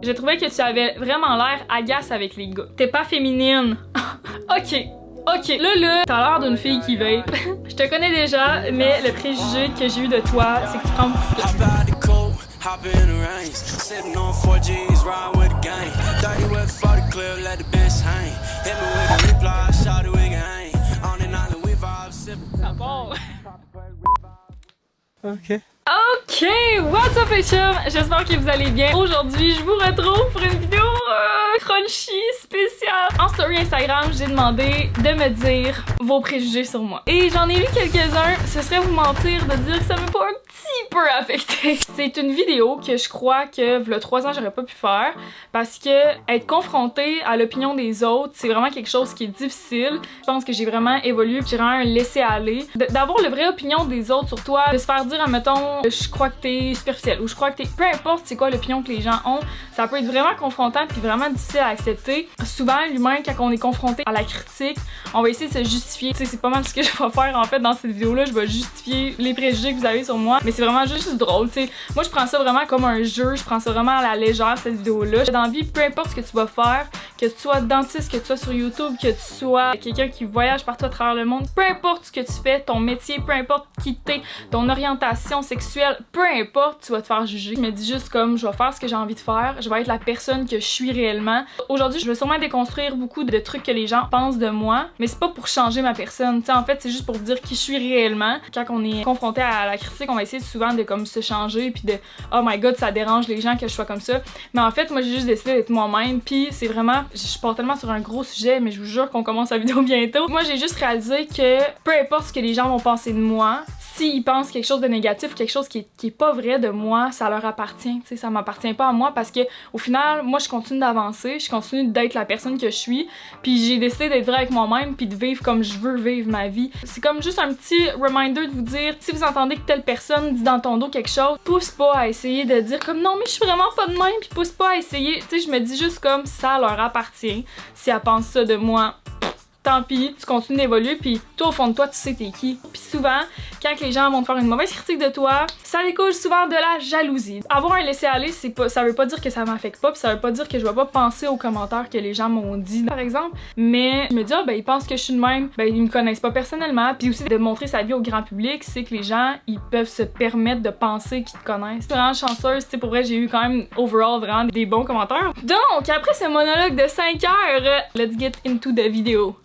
Je trouvais que tu avais vraiment l'air agace avec les gars. T'es pas féminine. Ok. Ok, là, t'as l'air d'une fille qui vape. Je te connais déjà, mais le préjugé que j'ai eu de toi, c'est que tu prends beaucoup de place. Ça part. Ok. Ok, what's up les chums? J'espère que vous allez bien. Aujourd'hui, je vous retrouve pour une vidéo crunchy spéciale. En story Instagram, j'ai demandé de me dire vos préjugés sur moi. Et j'en ai lu quelques-uns. Ce serait vous mentir de dire que ça m'a pas un petit peu affecté. C'est une vidéo que je crois que v'là 3 ans, j'aurais pas pu faire parce que être confrontée à l'opinion des autres, c'est vraiment quelque chose qui est difficile. Je pense que j'ai vraiment évolué, j'ai vraiment un laisser-aller. D'avoir la vraie opinion des autres sur toi, de se faire dire, admettons, je crois que t'es superficiel ou je crois que t'es... Peu importe c'est quoi l'opinion que les gens ont, ça peut être vraiment confrontant puis vraiment difficile à accepter. Souvent, l'humain, quand on est confronté à la critique, on va essayer de se justifier. Tu sais, c'est pas mal ce que je vais faire en fait dans cette vidéo-là. Je vais justifier les préjugés que vous avez sur moi, mais c'est vraiment juste drôle, tu sais. Moi, je prends ça vraiment comme un jeu, je prends ça vraiment à la légère, cette vidéo-là. Dans la vie, peu importe ce que tu vas faire, que tu sois dentiste, que tu sois sur YouTube, que tu sois quelqu'un qui voyage partout à travers le monde, peu importe ce que tu fais, ton métier, peu importe qui t'es, ton orientation sexuelle, peu importe, tu vas te faire juger. Je me dis juste comme, je vais faire ce que j'ai envie de faire, je vais être la personne que je suis réellement. Aujourd'hui, je vais sûrement déconstruire beaucoup de trucs que les gens pensent de moi, mais c'est pas pour changer ma personne, tu sais, en fait, c'est juste pour dire qui je suis réellement. Quand on est confronté à la critique, on va essayer souvent de comme se changer puis de oh my god, ça dérange les gens que je sois comme ça. Mais en fait, moi j'ai juste décidé d'être moi-même, puis c'est vraiment, je pars tellement sur un gros sujet, mais je vous jure qu'on commence la vidéo bientôt. Moi j'ai juste réalisé que peu importe ce que les gens vont penser de moi, s'ils pensent quelque chose de négatif, quelque chose qui est pas vrai de moi, ça leur appartient, tu sais, ça m'appartient pas à moi parce que au final, moi je continue d'avancer, je continue d'être la personne que je suis, puis j'ai décidé d'être vraie avec moi-même puis de vivre comme je veux vivre ma vie. C'est comme juste un petit reminder de vous dire, si vous entendez que telle personne dit dans ton dos quelque chose, pousse pas à essayer de dire comme non mais je suis vraiment pas de même, puis pousse pas à essayer, tu sais, je me dis juste comme ça leur appartient. Si elle pense ça de moi, tant pis, tu continues d'évoluer, puis toi au fond de toi tu sais t'es qui. Puis souvent, quand les gens vont te faire une mauvaise critique de toi, ça découle souvent de la jalousie. Avoir un laisser-aller, ça veut pas dire que ça m'affecte pas, puis ça veut pas dire que je vais pas penser aux commentaires que les gens m'ont dit par exemple, mais je me dis ah ben ils pensent que je suis de même, ben ils me connaissent pas personnellement, puis aussi de montrer sa vie au grand public, c'est que les gens ils peuvent se permettre de penser qu'ils te connaissent. Je suis vraiment chanceuse, tu sais, pour vrai j'ai eu quand même overall vraiment des bons commentaires. Donc après ce monologue de 5 heures, let's get into the video.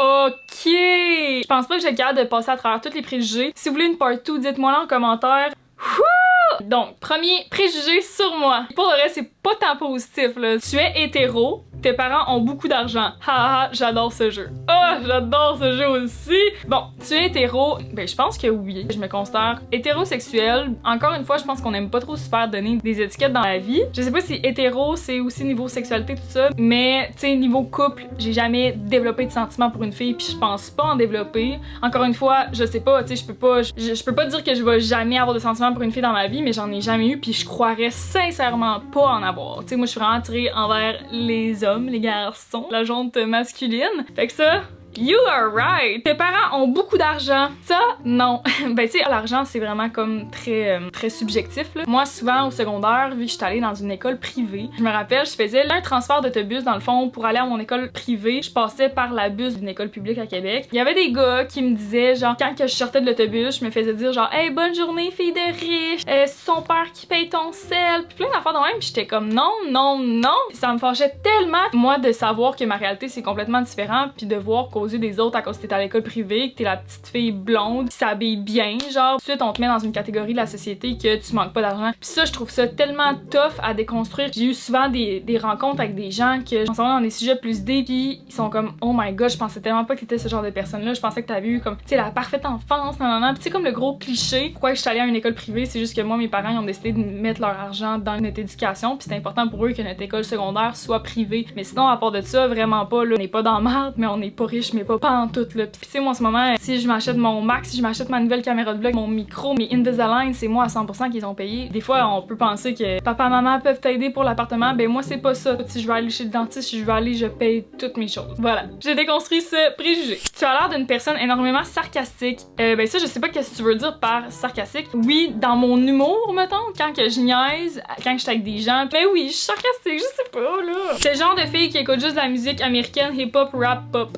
Ok! Je pense pas que j'ai capable de passer à travers tous les préjugés. Si vous voulez une part 2, dites-moi là en commentaire. Wouh! Donc, premier préjugé sur moi. Pour le reste, c'est pas tant positif, là. Tu es hétéro, tes parents ont beaucoup d'argent. Haha, j'adore ce jeu. Oh, j'adore ce jeu aussi! Bon, tu es hétéro, ben je pense que oui. Je me considère hétérosexuelle. Encore une fois, je pense qu'on aime pas trop se faire donner des étiquettes dans la vie. Je sais pas si hétéro, c'est aussi niveau sexualité, tout ça, mais tu sais, niveau couple, j'ai jamais développé de sentiments pour une fille, puis je pense pas en développer. Encore une fois, je sais pas, tu sais, je peux pas dire que je vais jamais avoir de sentiments pour une fille dans ma vie, mais j'en ai jamais eu, puis je croirais sincèrement pas en avoir. Tu sais, moi je suis vraiment attirée envers les hommes, les garçons, la jante masculine. Fait que ça, you are right! Tes parents ont beaucoup d'argent. Ça, non. Ben, tu sais, l'argent, c'est vraiment comme très subjectif, là. Moi, souvent, au secondaire, vu que je suis allée dans une école privée, je me rappelle, je faisais un transfert d'autobus, dans le fond, pour aller à mon école privée. Je passais par la bus d'une école publique à Québec. Il y avait des gars qui me disaient, genre, quand que je sortais de l'autobus, je me faisais dire, genre, hey, bonne journée, fille de riche, c'est son père qui paye ton sel, puis plein d'affaires de même, puis j'étais comme, non, non, non. Puis ça me fâchait tellement, moi, de savoir que ma réalité, c'est complètement différent, puis de voir qu'aux yeux des autres, à cause que t'es à l'école privée, que t'es la petite fille blonde qui s'habille bien, genre, ensuite on te met dans une catégorie de la société que tu manques pas d'argent. Puis ça, je trouve ça tellement tough à déconstruire. J'ai eu souvent des rencontres avec des gens que on s'en va dans des sujets plus deep, puis ils sont comme oh my god, je pensais tellement pas que t'étais ce genre de personne-là, je pensais que t'avais eu comme, tu sais, la parfaite enfance, nanana. Puis tu sais, comme le gros cliché, pourquoi je suis allée à une école privée, c'est juste que moi, mes parents, ils ont décidé de mettre leur argent dans notre éducation, puis c'est important pour eux que notre école secondaire soit privée. Mais sinon, à part de ça, vraiment pas, là, on n'est pas dans la merde, mais on n'est pas riche je mets pas en tout là. Puis tu sais moi en ce moment, si je m'achète mon Mac, si je m'achète ma nouvelle caméra de vlog, mon micro, mes Invisalign, c'est moi à 100% qu'ils ont payé. Des fois on peut penser que papa, maman peuvent t'aider pour l'appartement, ben moi c'est pas ça. Si je veux aller chez le dentiste, si je veux aller, je paye toutes mes choses. Voilà, j'ai déconstruit ce préjugé. Tu as l'air d'une personne énormément sarcastique. Ben ça je sais pas qu'est-ce que tu veux dire par sarcastique. Oui, dans mon humour mettons, quand que je niaise, quand je suis avec des gens, ben oui, je suis sarcastique, je sais pas là. C'est le genre de fille qui écoute juste de la musique américaine, hip-hop, rap, pop.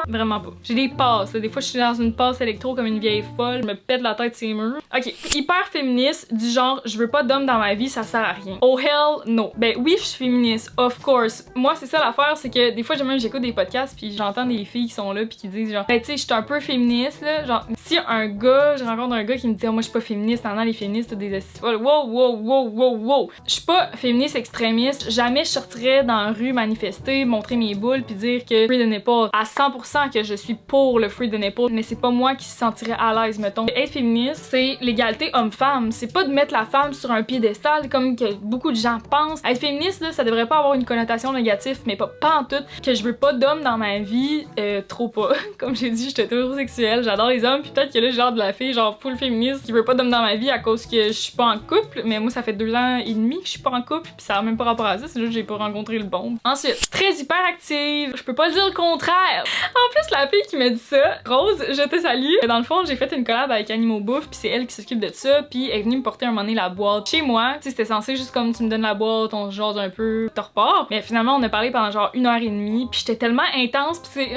Vraiment pas. J'ai des passes. Là. Des fois, je suis dans une passe électro comme une vieille folle. Je me pète la tête ces murs. Ok. Hyper féministe, du genre, je veux pas d'homme dans ma vie, ça sert à rien. Oh hell no. Ben oui, je suis féministe, of course. Moi, c'est ça l'affaire, c'est que des fois, j'écoute des podcasts puis j'entends des filles qui sont là puis qui disent genre, ben tu sais, je suis un peu féministe là. Genre, si je rencontre un gars qui me dit, oh, moi, je suis pas féministe, t'en as les féministes, des estivoles. Wow. Je suis pas féministe extrémiste. Jamais je sortirais dans la rue manifester, montrer mes boules puis dire que free the nipple à 100% que je suis pour le free the nipple, mais c'est pas moi qui se sentirais à l'aise mettons. Être féministe, c'est l'égalité homme-femme, c'est pas de mettre la femme sur un piédestal comme que beaucoup de gens pensent. Être féministe là, ça devrait pas avoir une connotation négative, mais pas en tout que je veux pas d'hommes dans ma vie, trop pas. Comme j'ai dit, j'étais hétérosexuelle, j'adore les hommes, puis peut-être que là genre de la fille genre full féministe qui veut pas d'hommes dans ma vie à cause que je suis pas en couple, mais moi ça fait 2 ans et demi que je suis pas en couple, puis ça a même pas rapport à ça, c'est juste que j'ai pas rencontré le bon. Ensuite, très hyperactive, je peux pas le dire le contraire. En plus, la fille qui m'a dit ça, Rose, je te salue. Dans le fond, j'ai fait une collab avec Animaux Bouffe, puis c'est elle qui s'occupe de ça, puis elle est venue me porter un moment donné la boîte chez moi. Tu sais, c'était censé juste comme tu me donnes la boîte, on se jase un peu, t'en repars. Mais finalement, on a parlé pendant genre 1h30, puis j'étais tellement intense, puis c'est...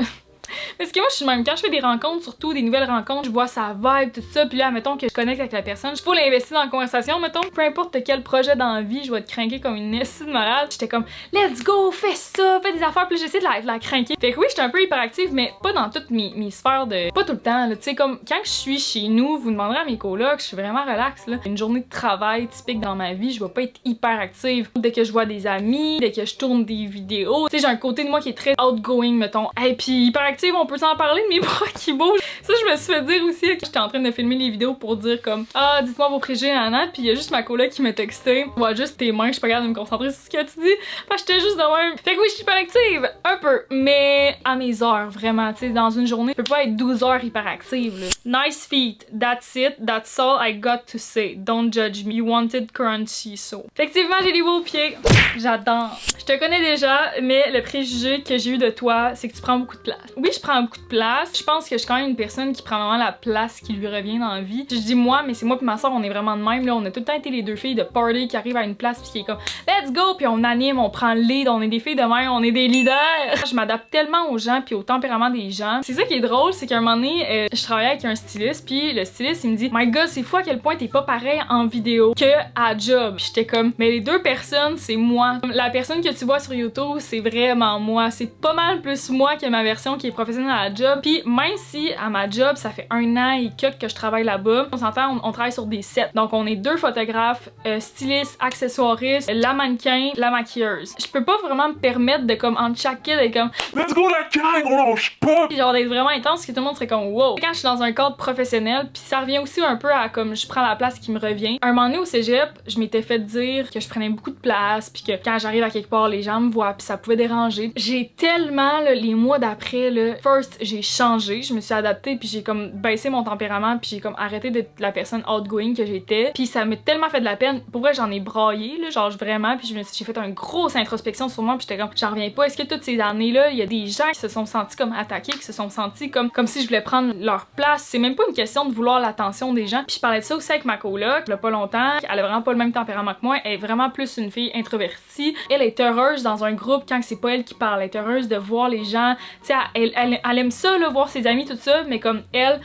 Parce que moi, je suis même quand je fais des rencontres, surtout des nouvelles rencontres, je vois sa vibe, tout ça, puis là, mettons que je connecte avec la personne, je faut l'investir dans la conversation, mettons, peu importe quel projet dans la vie, je vais te craquer comme une estie de malade. J'étais comme, let's go, fais ça, fais des affaires, puis j'essaie de la craquer. Fait que oui, j'étais un peu hyperactive, mais pas dans toutes mes sphères de. Pas tout le temps, là. Tu sais, comme quand je suis chez nous, vous demanderez à mes colocs, je suis vraiment relax, là. Une journée de travail typique dans ma vie, je vais pas être hyperactive. Dès que je vois des amis, dès que je tourne des vidéos, tu sais, j'ai un côté de moi qui est très outgoing, mettons. Et puis hyperactive, on peut s'en parler de mes bras qui bougent. Ça, je me suis fait dire aussi que j'étais en train de filmer les vidéos pour dire comme ah, dites-moi vos préjugés, Anna. Puis il y a juste ma coloc qui m'a texté. Ouais, juste tes mains, je suis pas capable de me concentrer sur ce que tu dis. Parce que j'étais juste de même. Fait que oui, je suis hyperactive, un peu, mais à mes heures, vraiment. Tu sais, dans une journée, je peux pas être 12 heures hyperactive, là. Nice feet, that's it, that's all I got to say. Don't judge me. You wanted crunchy, so. Effectivement, j'ai des beaux pieds. J'adore. Je te connais déjà, mais le préjugé que j'ai eu de toi, c'est que tu prends beaucoup de place. Oui, je prends beaucoup de place. Je pense que je suis quand même une personne qui prend vraiment la place qui lui revient dans la vie. Je dis moi, mais c'est moi puis ma soeur, on est vraiment de même là. On a tout le temps été les deux filles de party qui arrivent à une place puis qui est comme let's go, puis on anime, on prend le lead, on est des filles de même, on est des leaders. Je m'adapte tellement aux gens puis au tempérament des gens. C'est ça qui est drôle, c'est qu'à un moment donné, je travaillais avec un styliste puis le styliste il me dit my god, c'est fou à quel point t'es pas pareil en vidéo que à job. Puis j'étais comme mais les deux personnes c'est moi. La personne que tu vois sur YouTube c'est vraiment moi. C'est pas mal plus moi que ma version qui est professionnelle à la job. Puis même si à ma job ça fait 1 an et que je travaille là-bas, on s'entend, on travaille sur des sets. Donc on est 2 photographes, stylistes, accessoiristes, la mannequin, la maquilleuse. Je peux pas vraiment me permettre de comme en chaque kid d'être comme let's go la gang, on lâche pas. Puis genre d'être vraiment intense, que tout le monde serait comme wow. Quand je suis dans un cadre professionnel, puis ça revient aussi un peu à comme je prends la place qui me revient. Un moment donné au cégep, je m'étais fait dire que je prenais beaucoup de place, puis que quand j'arrive à quelque part, les gens me voient, puis ça pouvait déranger. J'ai tellement là, les mois d'après là, first j'ai changé, je me suis adaptée, puis j'ai comme baissé mon tempérament, puis j'ai comme arrêté d'être la personne outgoing que j'étais. Puis ça m'a tellement fait de la peine. Pour vrai, j'en ai braillé là, genre vraiment, puis j'ai fait une grosse introspection sur moi, puis j'étais comme j'en reviens pas. Est-ce que toutes ces années là, il y a des gens qui se sont sentis comme attaqués, qui se sont sentis comme si je voulais prendre leur place. C'est même pas une question de vouloir l'attention des gens. Puis je parlais de ça aussi avec ma coloc, il y a pas longtemps. Elle a vraiment pas le même tempérament que moi. Elle est vraiment plus une fille introvertie. Elle est heureuse dans un groupe quand c'est pas elle qui parle. Elle est heureuse de voir les gens. Tu sais, elle aime ça, là, voir ses amis, tout ça, mais comme elle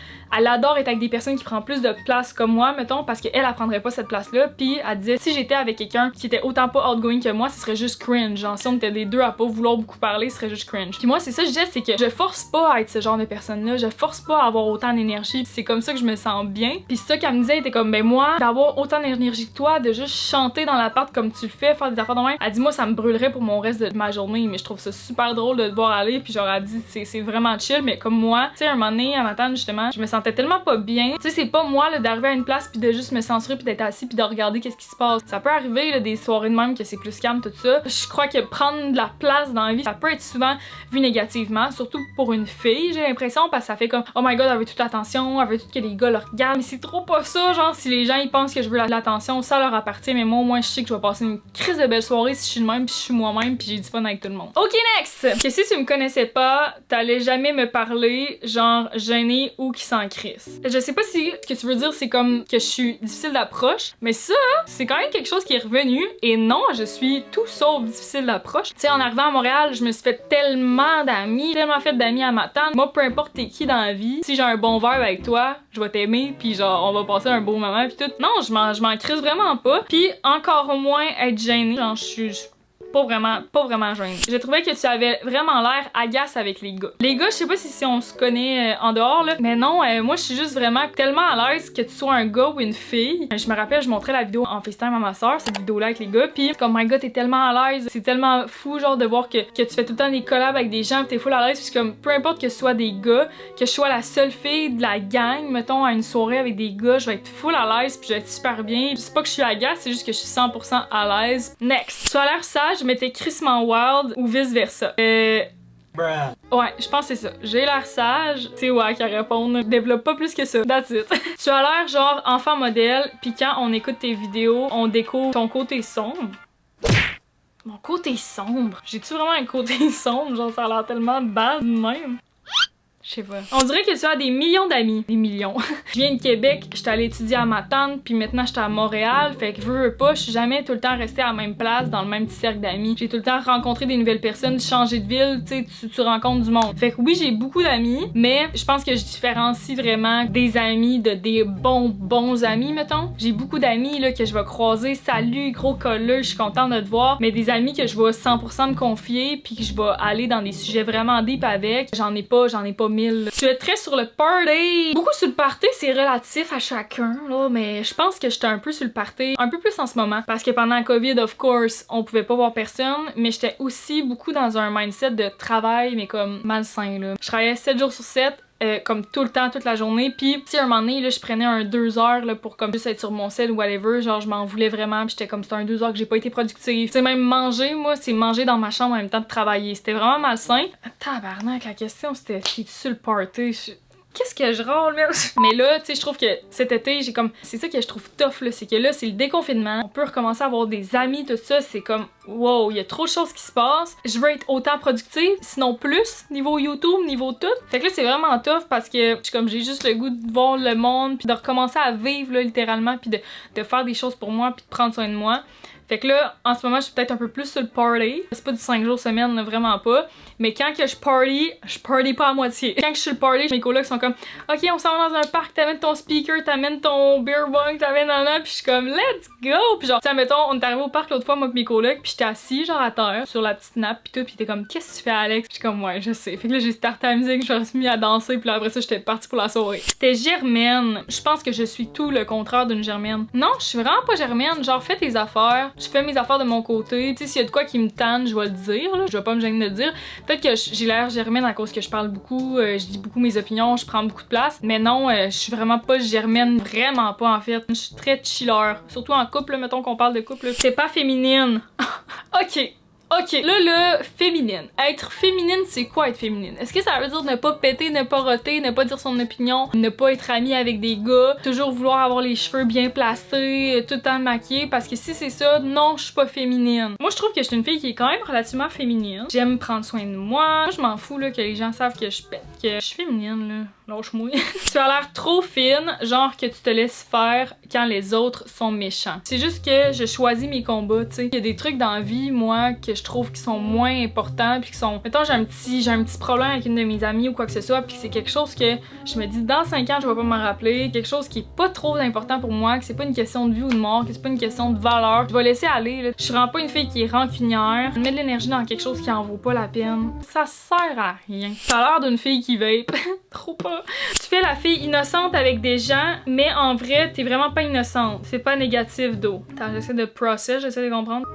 adore être avec des personnes qui prennent plus de place comme moi, mettons, parce qu'elle prendrait pas cette place-là. Puis elle disait, si j'étais avec quelqu'un qui était autant pas outgoing que moi, ce serait juste cringe. Genre, si on était les deux à pas vouloir beaucoup parler, ce serait juste cringe. Puis moi, c'est ça que je disais, c'est que je force pas à être ce genre de personne-là. Je force pas à avoir autant d'énergie. C'est comme ça que je me sens bien. Puis ça qu'elle me disait, était comme, ben moi, d'avoir autant d'énergie que toi, de juste chanter dans l'appart comme tu le fais, faire des affaires de même. Elle dit, moi, ça me brûlerait pour mon reste de ma journée, mais je trouve ça super drôle de te voir aller. Puis genre, elle dit, c'est vraiment chill, mais comme moi, tu sais, un moment donné, à matin, justement, je me sentais sentais tellement pas bien. Tu sais, c'est pas moi là, d'arriver à une place puis de juste me censurer puis d'être assis puis de regarder qu'est-ce qui se passe. Ça peut arriver là, des soirées de même que c'est plus calme tout ça. Je crois que prendre de la place dans la vie, ça peut être souvent vu négativement, surtout pour une fille, j'ai l'impression, parce que ça fait comme oh my god, elle veut toute l'attention, elle veut tout que les gars le regardent. Mais c'est trop pas ça, genre si les gens ils pensent que je veux l'attention, ça leur appartient, mais moi au moins je sais que je vais passer une crise de belle soirée si je suis de même puis je suis moi-même puis j'ai du fun avec tout le monde. Ok, next! Que si tu me connaissais pas, t'allais jamais me parler genre gêné ou qui s'en crisse. Je sais pas si ce que tu veux dire c'est comme que je suis difficile d'approche, mais ça, c'est quand même quelque chose qui est revenu et non, je suis tout sauf difficile d'approche. Tu sais, en arrivant à Montréal, je me suis fait tellement d'amis, tellement fait d'amis à ma tante. Moi, peu importe t'es qui dans la vie, si j'ai un bon vibe avec toi, je vais t'aimer puis genre on va passer un beau moment puis tout. Non, je m'en crisse vraiment pas. Puis encore moins être gênée, genre je suis pas vraiment gênée. J'ai trouvé que tu avais vraiment l'air agace avec les gars. Les gars, je sais pas si on se connaît en dehors là, mais non, moi je suis juste vraiment tellement à l'aise que tu sois un gars ou une fille. Je me rappelle, je montrais la vidéo en FaceTime à ma soeur, cette vidéo-là avec les gars, puis comme my god, t'es tellement à l'aise, c'est tellement fou genre de voir que tu fais tout le temps des collabs avec des gens, pis t'es full à l'aise, puis comme peu importe que ce soit des gars, que je sois la seule fille de la gang, mettons à une soirée avec des gars, je vais être full à l'aise, puis je vais être super bien. C'est pas que je suis agace, c'est juste que je suis 100% à l'aise. Next. Tu as l'air sage, mais t'es crissement wild ou vice versa. Ouais, je pense que c'est ça. J'ai l'air sage. C'est wack à répondre. Développe pas plus que ça. That's it. Tu as l'air genre enfant modèle, pis quand on écoute tes vidéos, on découvre ton côté sombre. Mon côté sombre? J'ai-tu vraiment un côté sombre? Genre ça a l'air tellement bad même. Je sais pas. On dirait que tu as des millions d'amis. Des millions. Je viens de Québec, j'étais allée étudier à ma tante, puis maintenant j'étais à Montréal, fait que veux pas, je suis jamais tout le temps restée à la même place, dans le même petit cercle d'amis. J'ai tout le temps rencontré des nouvelles personnes, changé de ville, tu sais, tu rencontres du monde. Fait que oui, j'ai beaucoup d'amis, mais je pense que je différencie vraiment des amis de des bons amis, mettons. J'ai beaucoup d'amis là que je vais croiser, salut, gros colleux, je suis contente de te voir, mais des amis que je vais 100% me confier, puis que je vais aller dans des sujets vraiment deep avec, j'en ai pas 1000. Tu es très sur le party. Beaucoup sur le party, c'est relatif à chacun, là, mais je pense que j'étais un peu sur le party, un peu plus en ce moment. Parce que pendant la COVID, of course, on pouvait pas voir personne, mais j'étais aussi beaucoup dans un mindset de travail, mais comme malsain, là. Je travaillais 7 jours sur 7. Comme tout le temps, toute la journée. Puis, tu sais, un moment donné, là, je prenais un 2 heures là, pour comme juste être sur mon sel ou whatever. Genre, je m'en voulais vraiment. Puis, j'étais comme, c'était un 2 heures que j'ai pas été productive. Tu sais, même manger, moi, c'est manger dans ma chambre en même temps de travailler. C'était vraiment malsain. Tabarnak, la question, c'était, es-tu sur le party? Qu'est-ce que je râle, merde? Mais là, tu sais, je trouve que cet été, j'ai comme... C'est ça que je trouve tough, là. C'est que là, c'est le déconfinement. On peut recommencer à avoir des amis, tout ça. C'est comme, wow, il y a trop de choses qui se passent. Je veux être autant productive, sinon plus, niveau YouTube, niveau tout. Fait que là, c'est vraiment tough parce que j'ai juste le goût de voir le monde, puis de recommencer à vivre, là, littéralement, puis de faire des choses pour moi, puis de prendre soin de moi. Fait que là, en ce moment, je suis peut-être un peu plus sur le party. C'est pas du 5 jours semaine, là, vraiment pas. Mais quand que je party pas à moitié. Quand je suis sur le party, mes colocs sont comme OK, on s'en va dans un parc, t'amènes ton speaker, t'amènes ton beer bong, t'amènes là, puis je suis comme let's go! Puis genre, tu sais, mettons, on est arrivé au parc l'autre fois, moi pis mes colocs, puis j'étais assis genre à terre, sur la petite nappe pis tout, pis t'es comme qu'est-ce que tu fais Alex? Puis je suis comme ouais, je sais. Fait que là, j'ai starté la musique, je me suis mis à danser, puis là après ça, j'étais partie pour la soirée. C'était Germaine. Je pense que je suis tout le contraire d'une Germaine. Non, je suis vraiment pas Germaine. Genre, fais tes affaires. Je fais mes affaires de mon côté. Tu sais, s'il y a de quoi qui me tanne, je vais le dire, là. Je vais pas me gêner de le dire. Peut-être que j'ai l'air Germaine à cause que je parle beaucoup, je dis beaucoup mes opinions, je prends beaucoup de place. Mais non, je suis vraiment pas Germaine. Vraiment pas, en fait. Je suis très chiller. Surtout en couple, là, mettons qu'on parle de couple. C'est pas féminine. OK. Ok, là, féminine. Être féminine, c'est quoi être féminine? Est-ce que ça veut dire ne pas péter, ne pas roter, ne pas dire son opinion, ne pas être amie avec des gars, toujours vouloir avoir les cheveux bien placés, tout le temps maquillée? Parce que si c'est ça, non, je suis pas féminine. Moi, je trouve que je suis une fille qui est quand même relativement féminine. J'aime prendre soin de moi. Moi, je m'en fous là, que les gens savent que je pète, que je suis féminine, là. Lâche-moi. Tu as l'air trop fine, genre que tu te laisses faire quand les autres sont méchants. C'est juste que je choisis mes combats, tu sais. Il y a des trucs dans la vie, moi, que je trouve qui sont moins importants, puis qui sont... Mettons, j'ai un petit problème avec une de mes amies ou quoi que ce soit, puis c'est quelque chose que je me dis, dans 5 ans, je vais pas m'en rappeler, quelque chose qui est pas trop important pour moi, que c'est pas une question de vie ou de mort, que c'est pas une question de valeur. Je vais laisser aller, là. Je suis vraiment pas une fille qui est rancunière. Mets de l'énergie dans quelque chose qui en vaut pas la peine. Ça sert à rien. T'as l'air d'une fille qui vape. Trop pas. Tu fais la fille innocente avec des gens, mais en vrai, t'es vraiment pas innocente. C'est pas négatif d'eau. Attends, j'essaie de process, j'essaie de comprendre.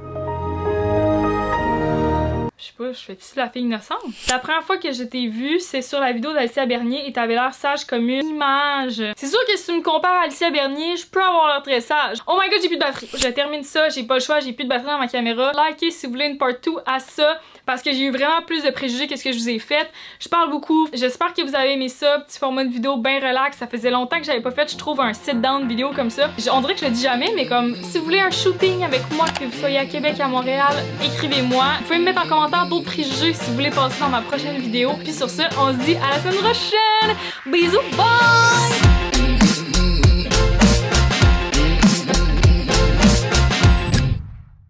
Je sais pas, je fais-tu la fille innocente? La première fois que je t'ai vue, c'est sur la vidéo d'Alicia Bernier et t'avais l'air sage comme une image. C'est sûr que si tu me compares à Alicia Bernier, je peux avoir l'air très sage. Oh my god, j'ai plus de batterie. Je termine ça, j'ai pas le choix, j'ai plus de batterie dans ma caméra. Likez si vous voulez une part 2 à ça, parce que j'ai eu vraiment plus de préjugés que ce que je vous ai fait. Je parle beaucoup. J'espère que vous avez aimé ça. Petit format de vidéo bien relax. Ça faisait longtemps que j'avais pas fait, je trouve, un sit-down vidéo comme ça. On dirait que je le dis jamais, mais comme si vous voulez un shooting avec moi, que vous soyez à Québec, à Montréal, écrivez-moi. Vous pouvez me mettre en commentaire d'autres préjugés si vous voulez passer dans ma prochaine vidéo. Puis sur ce, on se dit à la semaine prochaine. Bisous, bye!